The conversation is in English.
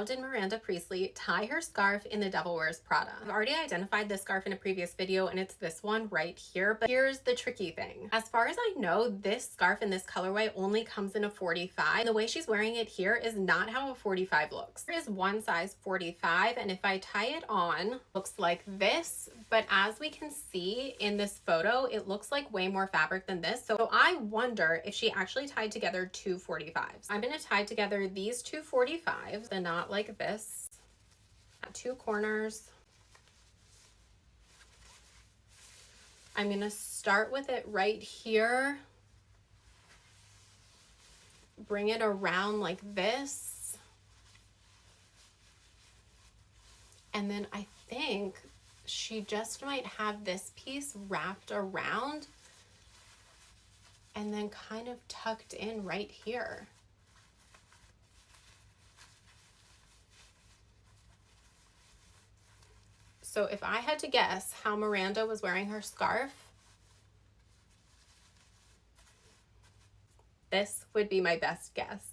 how did Miranda Priestly tie her scarf in the Devil Wears Prada? I've already identified this scarf in a previous video and it's this one right here, but here's the tricky thing. As far as I know, this scarf in this colorway only comes in a 45. The way she's wearing it here is not how a 45 looks. There is one size 45, and if I tie it on, looks like this, but as we can see in this photo, it looks like way more fabric than this. So I wonder if she actually tied together two 45s. I'm gonna tie together these two 45s, the knot like this, at two corners. I'm gonna start with it right here, bring it around like this, and then I think she just might have this piece wrapped around and then kind of tucked in right here. So if I had to guess how Miranda was wearing her scarf, this would be my best guess.